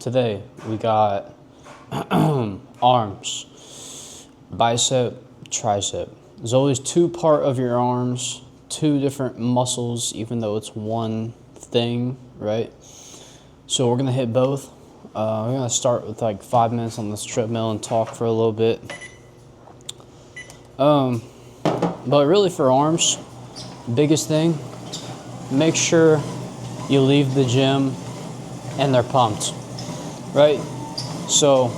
today we got arms, bicep, tricep. There's always two part of your arms, two different muscles, even though it's one thing, right? So we're gonna hit both. We're gonna start with like 5 minutes on this treadmill and talk for a little bit. But really for arms, biggest thing, make sure you leave the gym and they're pumped, right? So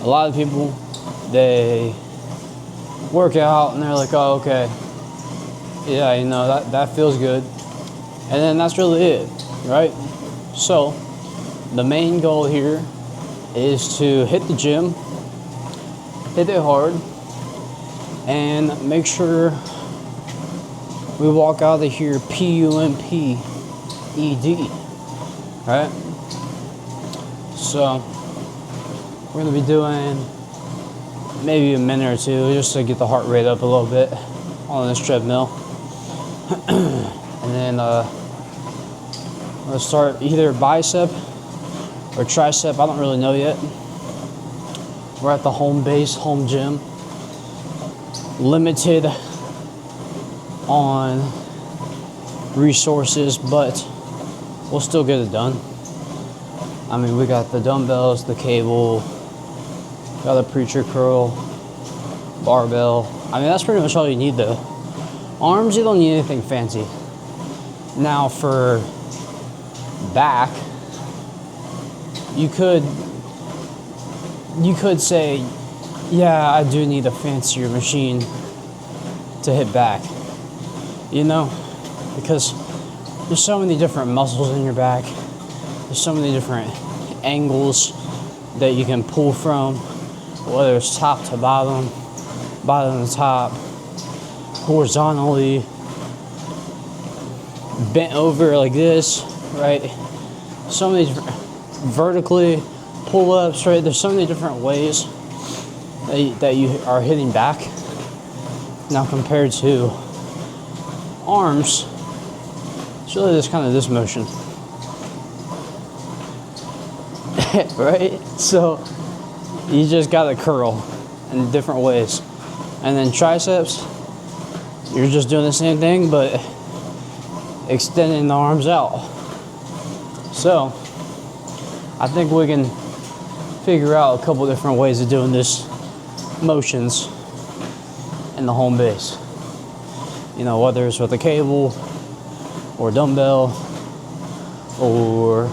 a lot of people, they work out and they're like, oh, okay, yeah, you know, that feels good. And then that's really it, right? So the main goal here is to hit the gym, hit it hard, and make sure we walk out of here P-U-M-P-E-D, right? So we're gonna be doing maybe a minute or two just to get the heart rate up a little bit on this treadmill. And then let's start either bicep or tricep, I don't really know yet. We're at the home base, home gym. Limited on resources, but we'll still get it done. I mean, we got the dumbbells, the cable, got the preacher curl, barbell. I mean, that's pretty much all you need though. Arms, you don't need anything fancy. Now for back, you could say, yeah, I do need a fancier machine to hit back, you know, because there's so many different muscles in your back. There's so many different angles that you can pull from, whether it's top to bottom, bottom to top, horizontally, bent over like this, right? So many different, vertically, pull-ups, right? There's so many different ways that you are hitting back. Now compared to arms, it's really just kind of this motion. Right? So you just gotta curl in different ways. And then triceps, you're just doing the same thing, but extending the arms out. So I think we can figure out a couple different ways of doing this motions in the home base. You know, whether it's with a cable or dumbbell or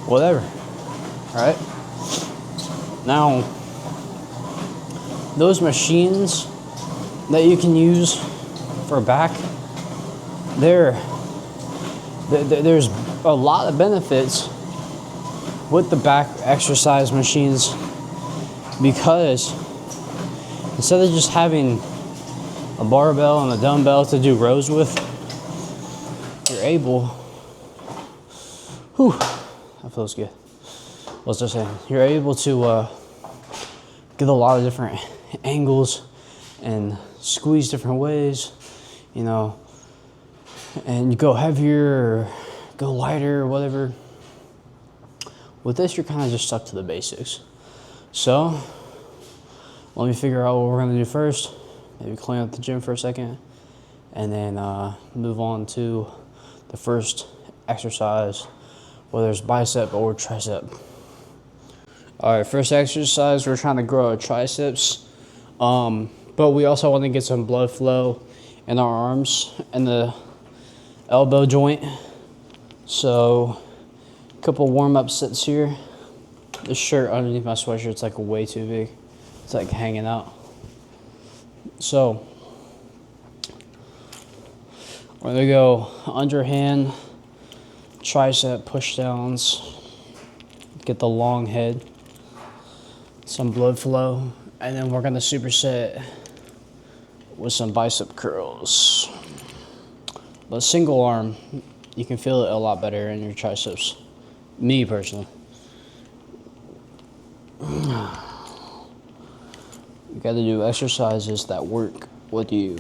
whatever, right? Now, those machines that you can use for back, there's a lot of benefits with the back exercise machines, because instead of just having a barbell and a dumbbell to do rows with, you're able, that feels good. What was I saying? You're able to get a lot of different angles and squeeze different ways, you know, and you go heavier or go lighter or whatever. With this, you're kind of just stuck to the basics. So let me figure out what we're gonna do first. Maybe clean up the gym for a second, and then move on to the first exercise, whether it's bicep or tricep. All right, first exercise, we're trying to grow our triceps, but we also want to get some blood flow in our arms and the elbow joint. So a couple warm-up sets here. This shirt underneath my sweatshirt's like way too big. It's like hanging out. So we're gonna go underhand tricep push downs, get the long head, some blood flow, and then we're gonna superset with some bicep curls. But single arm, you can feel it a lot better in your triceps. Me personally. You gotta do exercises that work with you.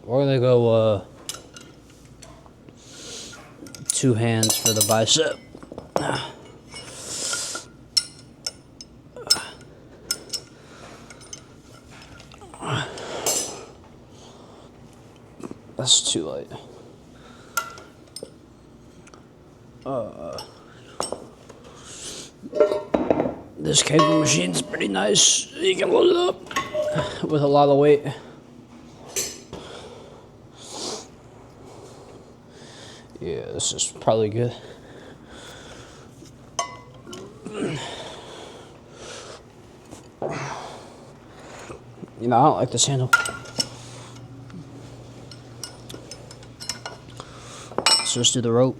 We're gonna go 2 hands for the bicep. That's too light. This cable machine's pretty nice. You can load it up with a lot of weight. Yeah, this is probably good. You know, I don't like this handle. So let's do the rope.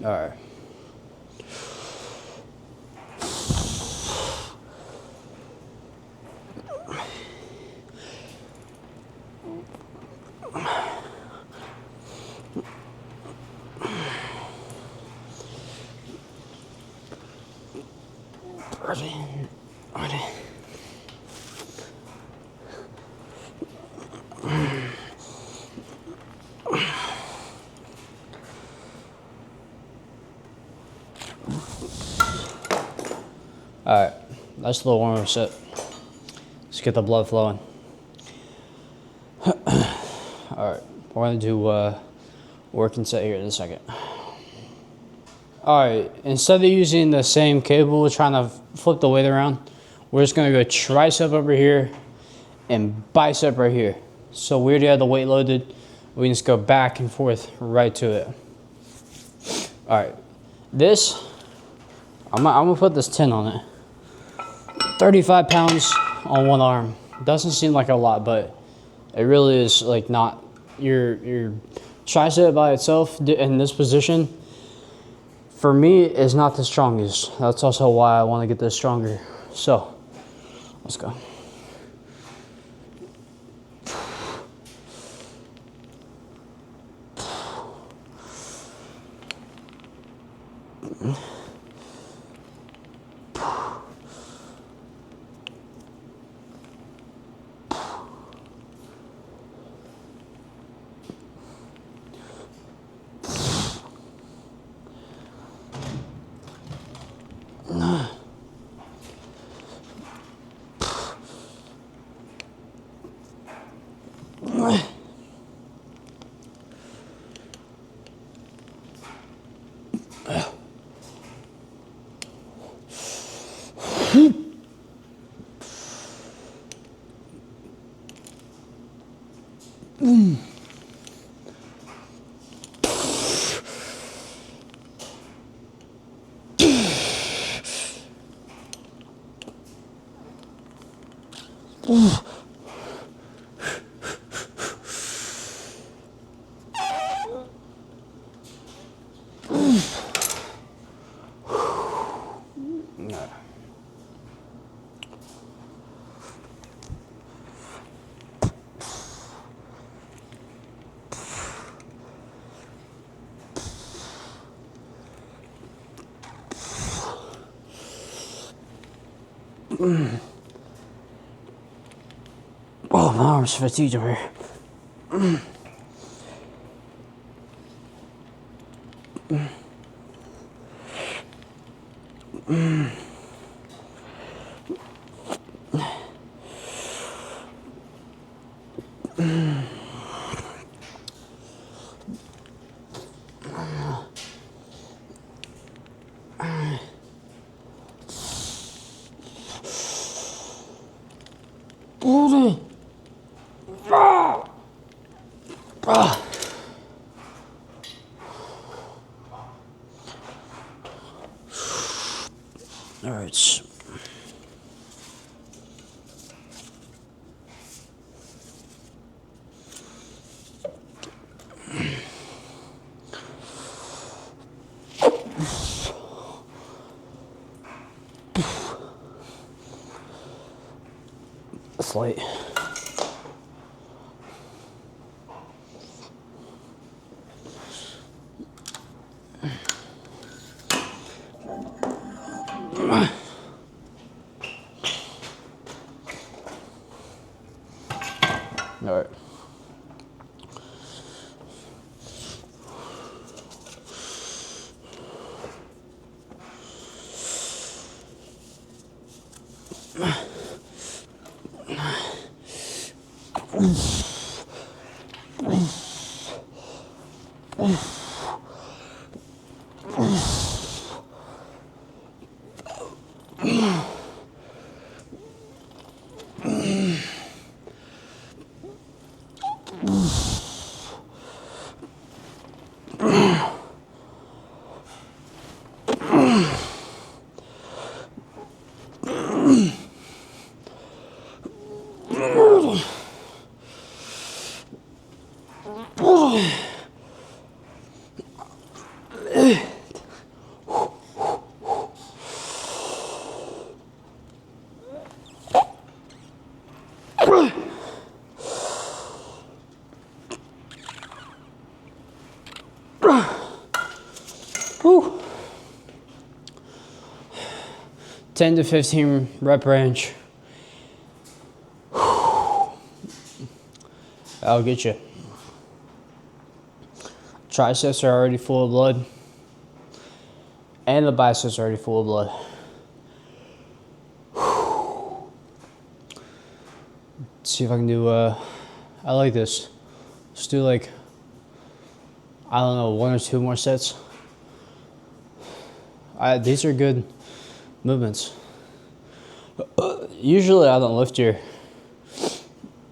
All right. Alright, nice little warm-up set. Let's get the blood flowing. Alright, we're gonna do working set here in a second. Alright, instead of using the same cable, trying to flip the weight around, we're just gonna go tricep over here and bicep right here. So we already have the weight loaded. We can just go back and forth right to it. Alright, this, I'm gonna put this 10 on it. 35 pounds on one arm. Doesn't seem like a lot, but it really is like not. Your tricep by itself in this position, for me, is not the strongest. That's also why I want to get this stronger. So, let's go. Oh, my arm's fatigued over here. All right. flight. All right. Whew. 10 to 15 rep range. That'll get you. Triceps are already full of blood. And the biceps are already full of blood. Let's see if I can do, I like this. Let's do like, I don't know, 1 or 2 more sets. These are good movements. Usually I don't lift here.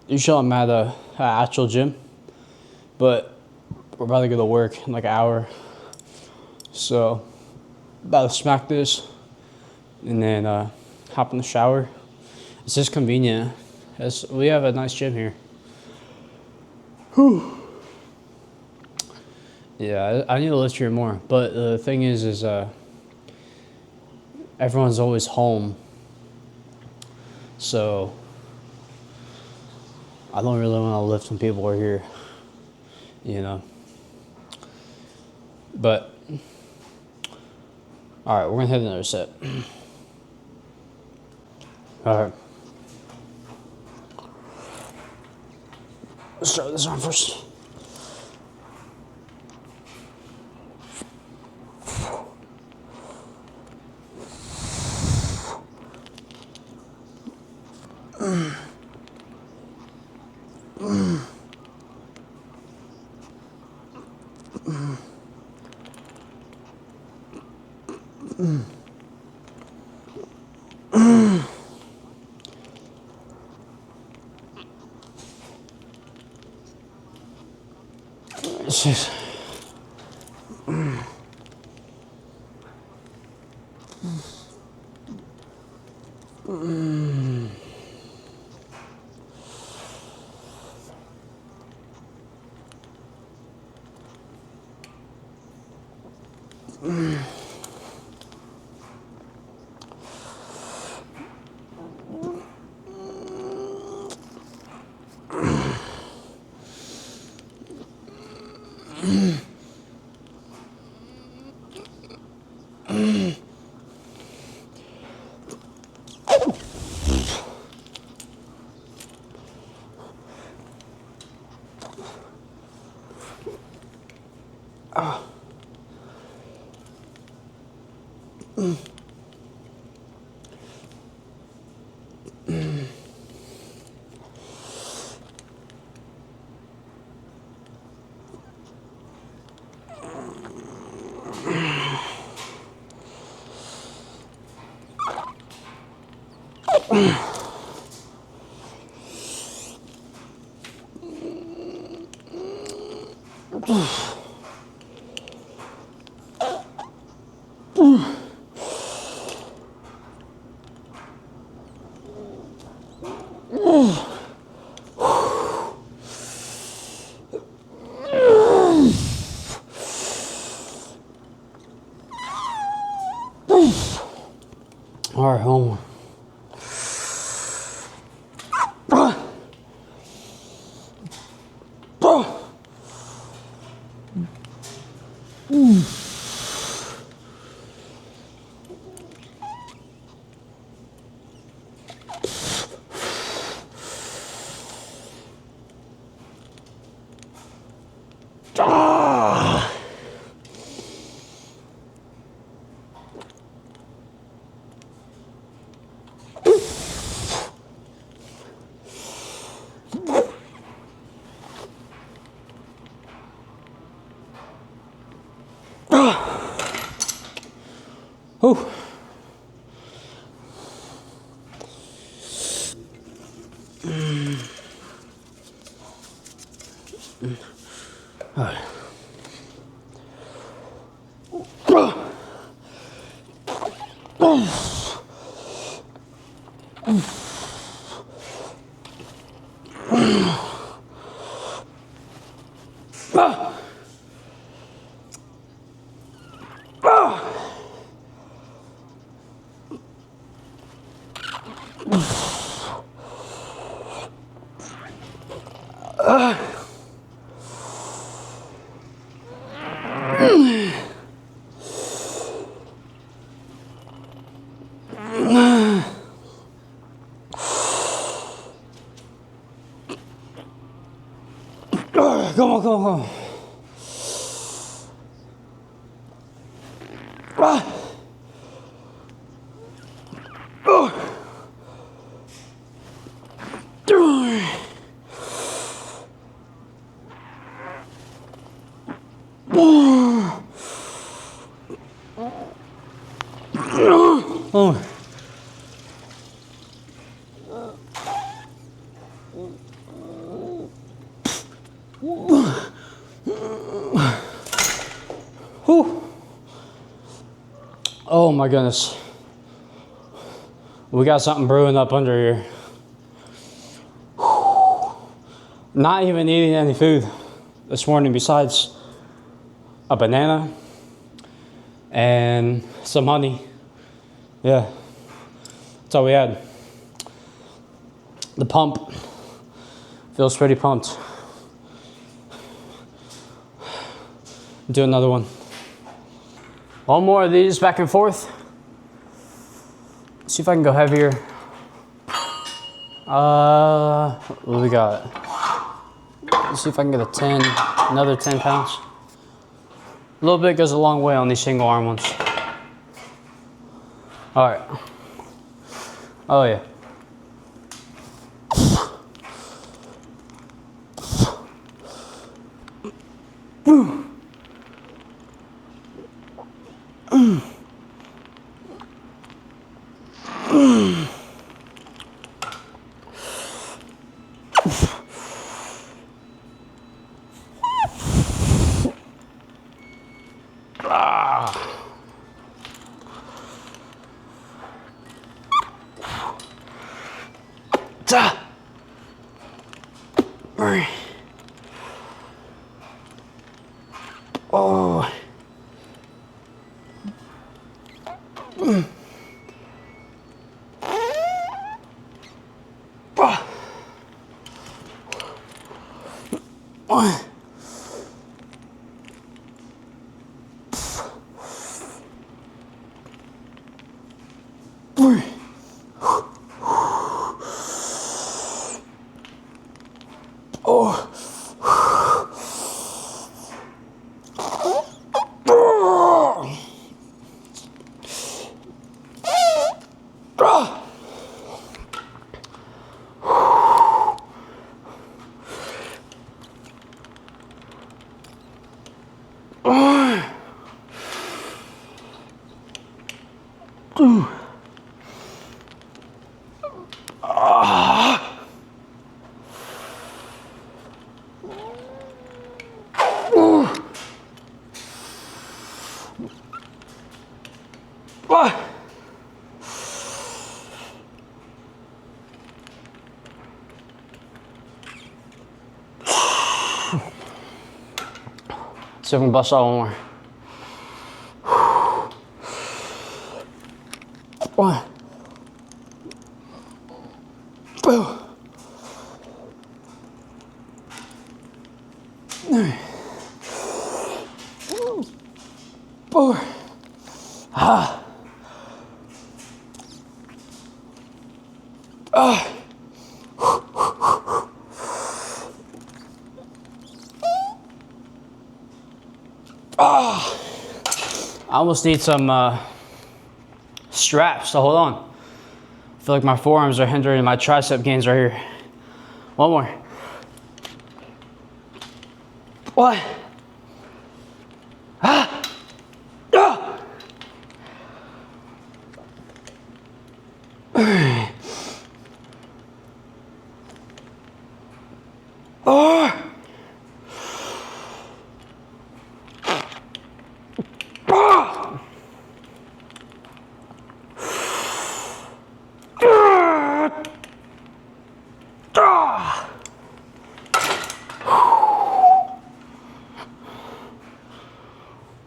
Usually I'm at an actual gym, but we're about to go to work in like an hour. So, about to smack this and then hop in the shower. It's just convenient. We have a nice gym here. Whew. Yeah, I need to lift here more. But the thing is everyone's always home. So I don't really want to lift when people are here, you know. But all right, we're gonna hit another set. All right. Let's start this one first. It's all right, home. Whew. All right. Come on, come on, come on. Oh. Whew. Oh my goodness. We got something brewing up under here. Not even eating any food this morning besides a banana and some honey. Yeah, that's all we had. The pump feels pretty pumped. Do another one. One more of these back and forth. See if I can go heavier. What we got? Let's see if I can get a 10, another 10 pounds. A little bit goes a long way on these single arm ones. All right. Oh yeah. Oh. See if we can bust out one more. One. Two. Three. 4. Ah. Ah. Ah. I almost need some straps to hold on. I feel like my forearms are hindering my tricep gains right here. One more. One. Ah. Ah.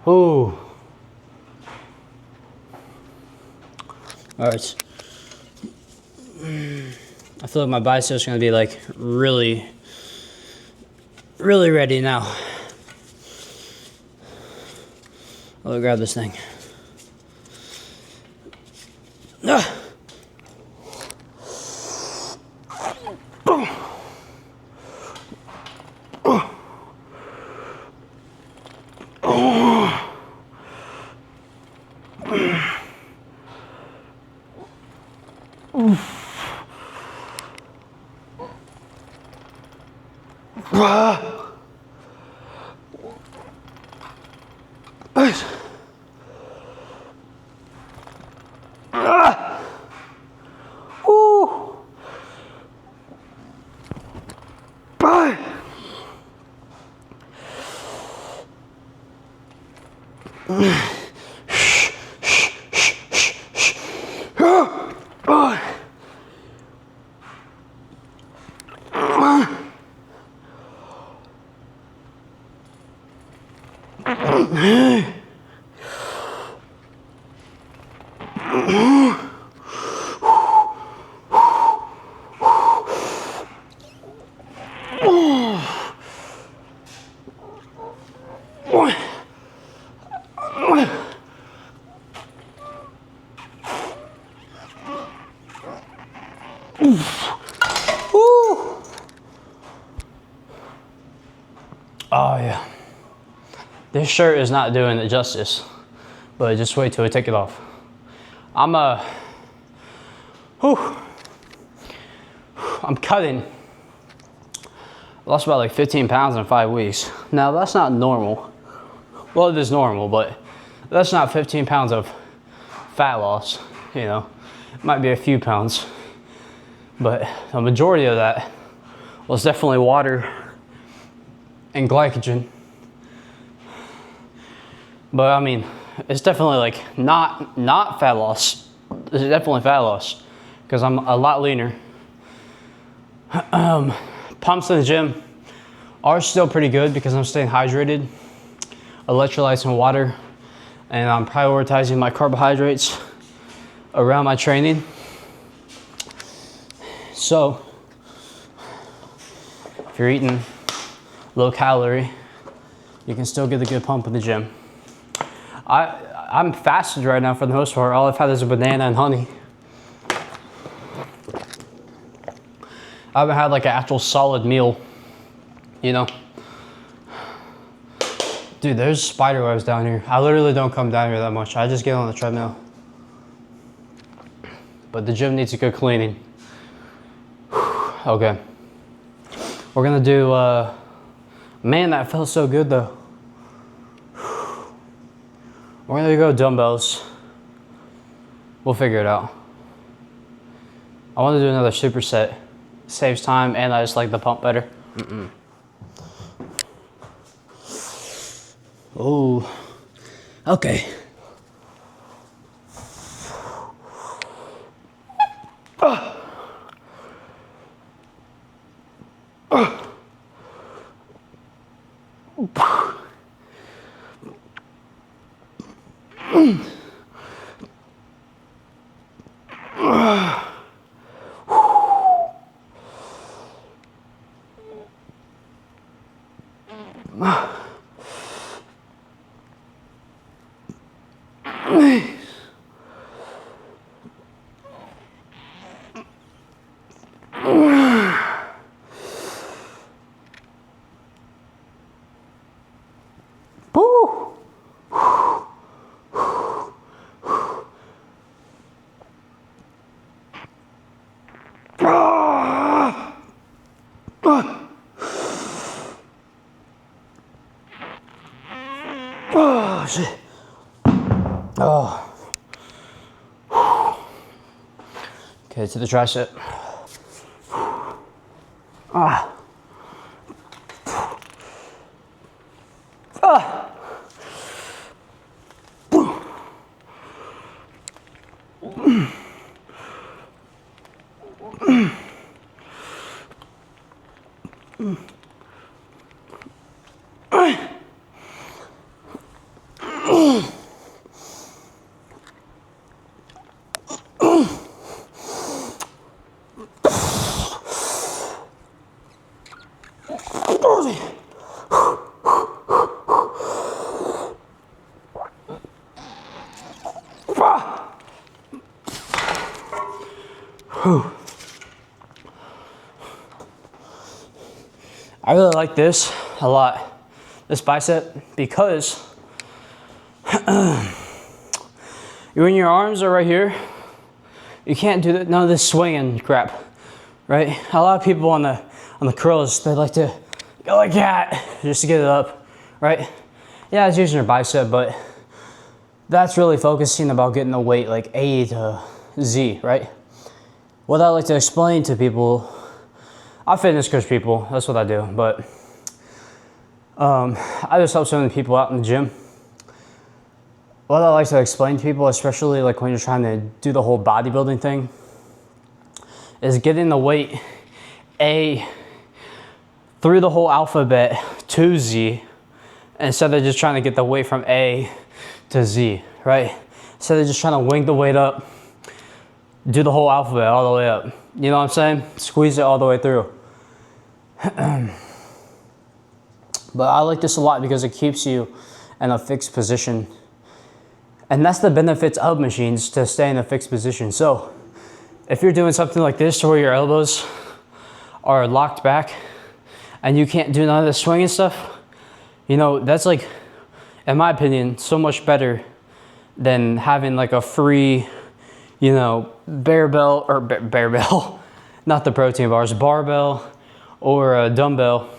Ooh. All right. I feel like my biceps are gonna be like really ready now. Let me grab this thing. Ah. Oh yeah. This shirt is not doing it justice, but just wait till we take it off. I'm cutting. I lost about like 15 pounds in 5 weeks. Now that's not normal. Well, it is normal, but that's not 15 pounds of fat loss, you know. It might be a few pounds, but the majority of that was definitely water and glycogen. But I mean, it's definitely like not fat loss. This is definitely fat loss because I'm a lot leaner. Pumps in the gym are still pretty good because I'm staying hydrated, electrolytes and water, and I'm prioritizing my carbohydrates around my training. So if you're eating low calorie, you can still get a good pump in the gym. I'm fasted right now for the most part. All I've had is a banana and honey. I haven't had like an actual solid meal, you know. Dude, there's spider webs down here. I literally don't come down here that much. I just get on the treadmill. But the gym needs a good cleaning. Okay. We're gonna do, man, that felt so good though. We're gonna go dumbbells. We'll figure it out. I want to do another superset. Saves time and I just like the pump better. Oh, okay. Oh shit. Oh. Okay, to the tricep. Ah. I really like this a lot, this bicep, because when your arms are right here, you can't do none of this swinging crap, right? A lot of people on the curls, they like to go like that just to get it up, right? Yeah, it's using your bicep, but that's really focusing about getting the weight like A to Z, right? What I like to explain to people, I fitness coach people, that's what I do, but I just help so many people out in the gym. What I like to explain to people, especially like when you're trying to do the whole bodybuilding thing, is getting the weight A through the whole alphabet to Z, instead of just trying to get the weight from A to Z, right? Instead of just trying to wing the weight up, do the whole alphabet all the way up. You know what I'm saying? Squeeze it all the way through. But I like this a lot because it keeps you in a fixed position. And that's the benefits of machines, to stay in a fixed position. So if you're doing something like this to where your elbows are locked back and you can't do none of the swinging stuff, you know, that's like, in my opinion, so much better than having like a free, you know, barbell, not the protein bars, barbell or a dumbbell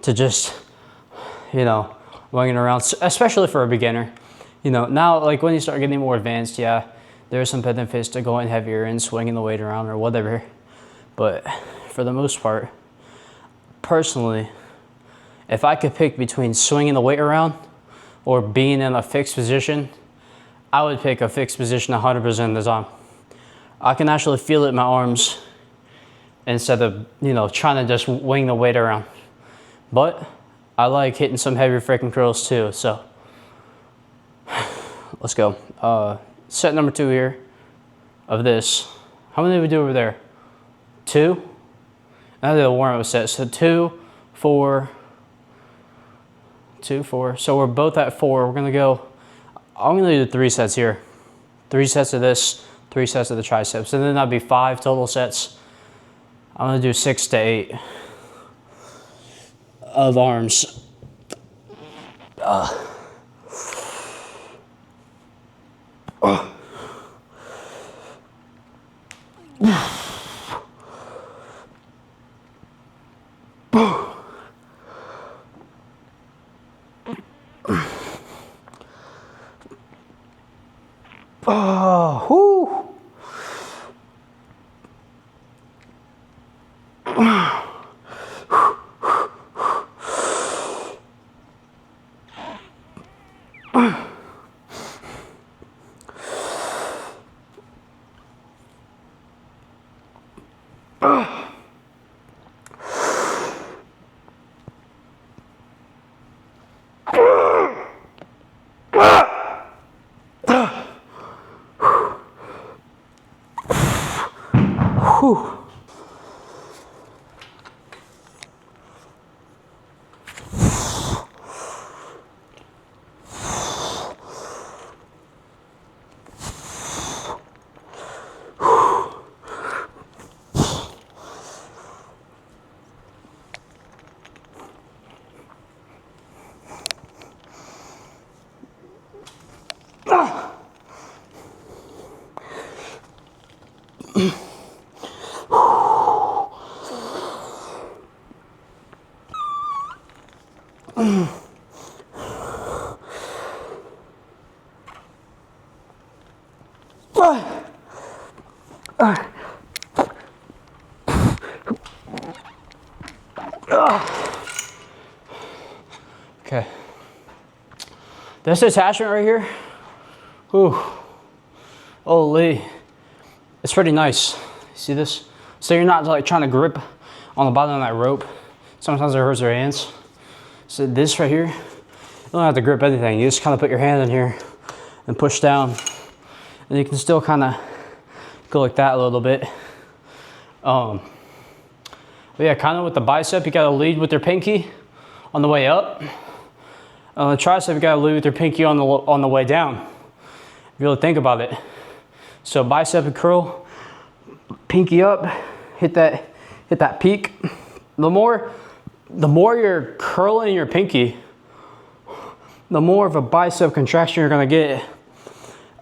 to just, you know, winging around, especially for a beginner. You know, now like when you start getting more advanced, yeah, there's some benefits to going heavier and swinging the weight around or whatever. But for the most part, personally, if I could pick between swinging the weight around or being in a fixed position, I would pick a fixed position 100% of the time. I can actually feel it in my arms instead of, you know, trying to just wing the weight around. But I like hitting some heavy freaking curls too, so let's go. Set number 2 here of this. How many did we do over there? 2? I did a warm-up set. So 2, 4, 2, 4. So we're both at 4. We're gonna go, I'm gonna do 3 sets here. 3 sets of this, 3 sets of the triceps. And then that'd be 5 total sets. I'm gonna do 6 to 8 of arms. Oh, whoo. Whew. Okay. This attachment right here, whew, Holy, it's pretty nice. See this? So you're not like trying to grip on the bottom of that rope. Sometimes it hurts your hands. So this right here, you don't have to grip anything. You just kind of put your hand in here and push down. And you can still kind of go like that a little bit. But yeah, kind of with the bicep, you gotta lead with your pinky on the way up. On the tricep, you gotta lead with your pinky on the way down. If you really think about it. So bicep and curl, pinky up, hit that peak. The more you're curling your pinky, the more of a bicep contraction you're gonna get.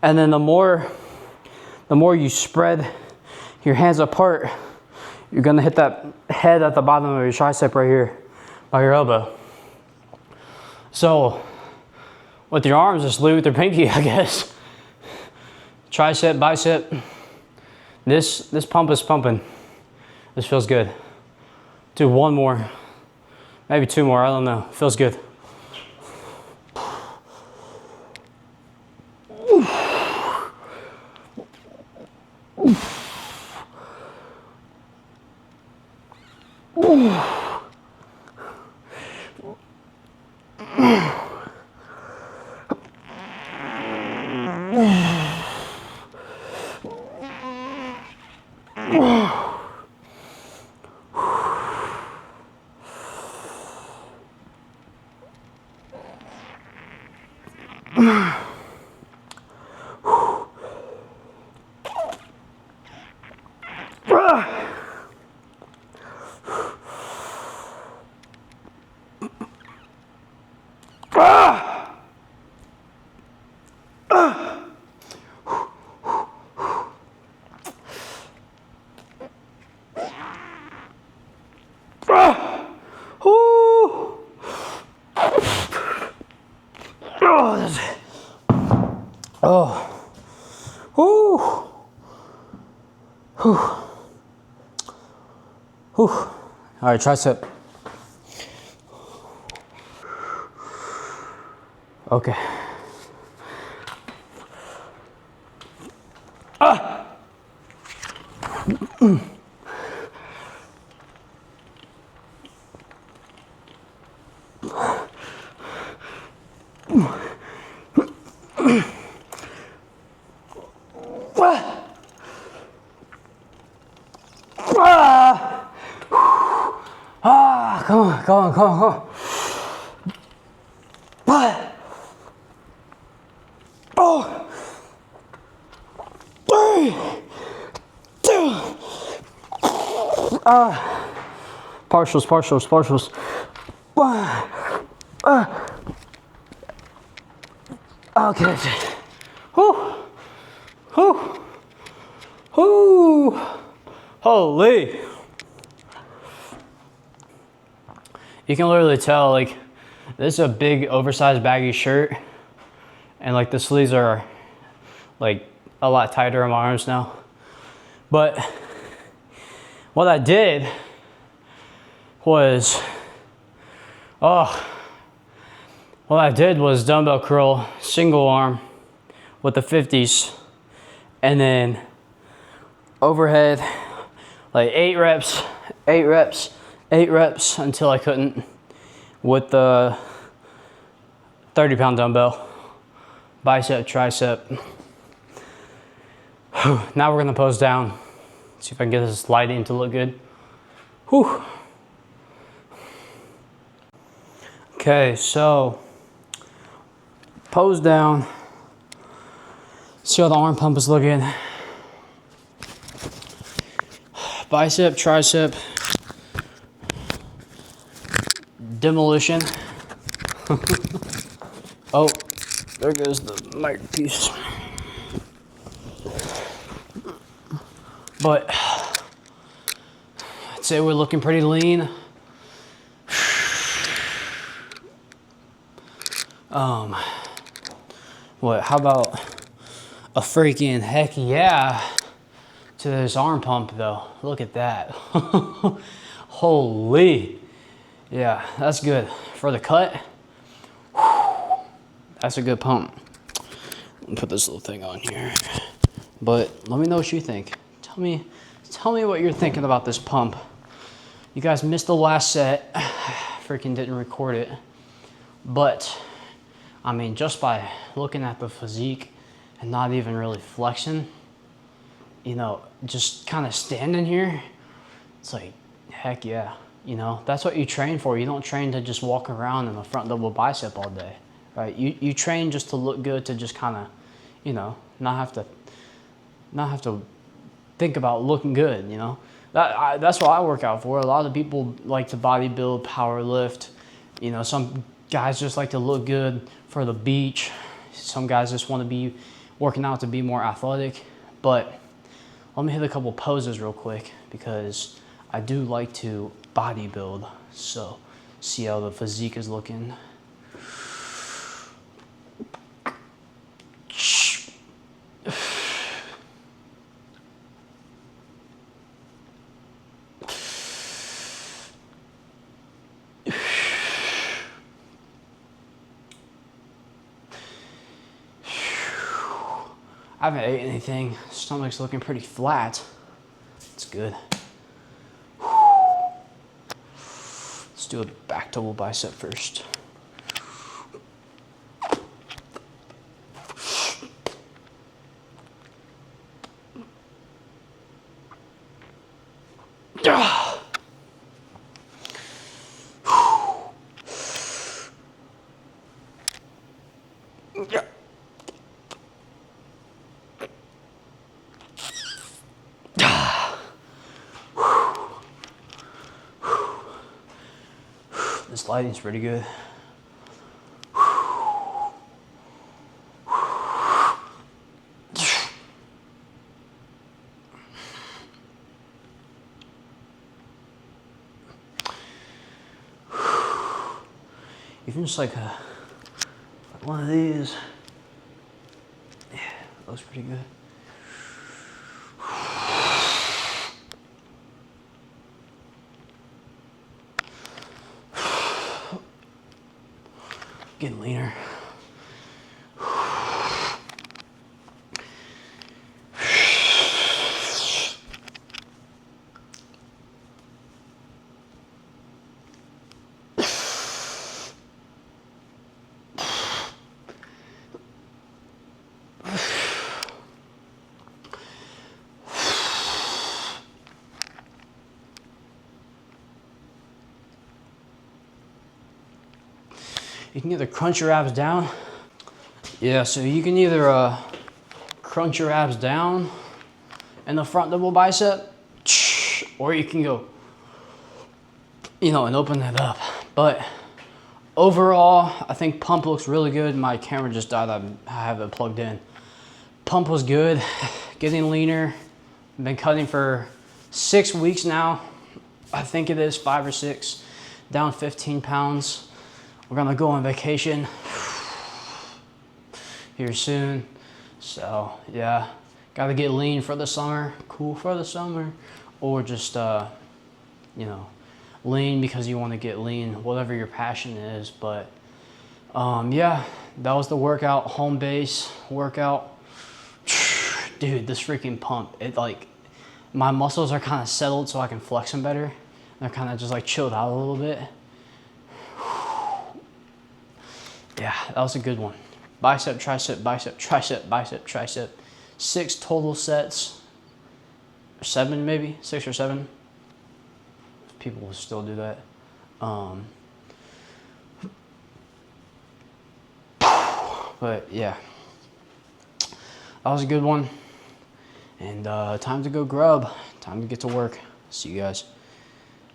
And then the more you spread your hands apart, you're gonna hit that head at the bottom of your tricep right here by your elbow. So with your arms, just lead with your pinky, I guess. Tricep, bicep. This pump is pumping. This feels good. Do one more, maybe two more, I don't know. Feels good. All right, tricep. Okay. Come on. What? Oh. 3, 2. Partials. Okay. Holy. You can literally tell, like, this is a big oversized baggy shirt, and like the sleeves are like a lot tighter on my arms now. But what I did was, dumbbell curl, single arm with the 50s, and then overhead, like 8 reps until I couldn't with the 30-pound dumbbell, bicep, tricep. Now we're gonna pose down. See if I can get this lighting to look good. Whew. Okay, so pose down. See how the arm pump is looking. Bicep, tricep. Demolition. Oh, there goes the mic piece. But I'd say we're looking pretty lean. How about a freaking heck yeah to this arm pump though? Look at that. Holy. Yeah, that's good. For the cut, that's a good pump. Put this little thing on here. But let me know what you think. Tell me what you're thinking about this pump. You guys missed the last set. Freaking didn't record it. But, I mean, just by looking at the physique and not even really flexing, you know, just kind of standing here, it's like, heck yeah. You know, that's what you train for. You don't train to just walk around in a front double bicep all day, right? You train just to look good, to just kind of, you know, not have to think about looking good, you know. That's what I work out for. A lot of people like to bodybuild, power lift. You know, some guys just like to look good for the beach. Some guys just want to be working out to be more athletic. But let me hit a couple poses real quick because I do like to bodybuild. So see how the physique is looking. I haven't ate anything. Stomach's looking pretty flat. It's good. Let's do a back double bicep first. This lighting's pretty good. Even just like one of these, yeah, that looks pretty good. Getting leaner. You can either crunch your abs down. Yeah, so you can either crunch your abs down in the front double bicep, or you can go, you know, and open it up. But overall, I think pump looks really good. My camera just died. I have it plugged in. Pump was good. Getting leaner. I've been cutting for 6 weeks now. I think it is 5 or 6. Down 15 pounds. We're gonna go on vacation here soon. So yeah, gotta get lean for the summer, cool for the summer, or just, you know, lean because you wanna get lean, whatever your passion is. But yeah, that was the workout, home base workout. Dude, this freaking pump, it like, my muscles are kind of settled so I can flex them better. They're kind of just like chilled out a little bit. Yeah, that was a good one. Bicep, tricep, bicep, tricep, bicep, tricep. 6 total sets. 7 maybe, 6 or 7. People will still do that. But yeah, that was a good one. And time to go grub. Time to get to work. See you guys.